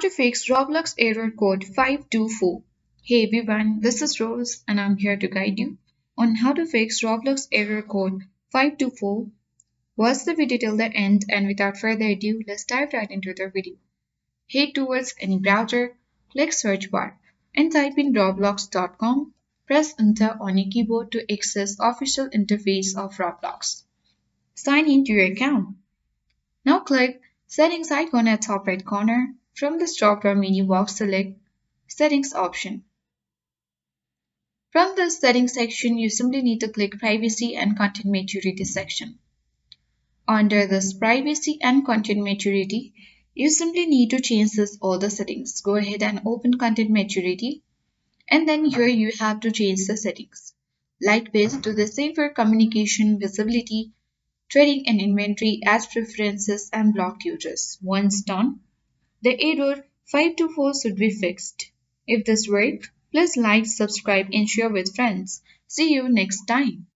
To fix Roblox error code 524. Hey everyone, this is Rose and I'm here to guide you on how to fix Roblox error code 524. Watch the video till the end and without further ado, let's dive right into the video. Head towards any browser, click search bar and type in roblox.com. Press enter on your keyboard to access official interface of Roblox. Sign in to your account. Now click Settings icon at top right corner. From the drop-down menu box, select Settings option. From the Settings section, you simply need to click Privacy and Content Maturity section. Under this Privacy and Content Maturity, you simply need to change all the settings. Go ahead and open Content Maturity, and then here you have to change the settings. Light-based to the safer communication, visibility, trading and inventory as preferences and blocked users. Once done, the error 524 should be fixed. If this worked, please like, subscribe and share with friends. See you next time.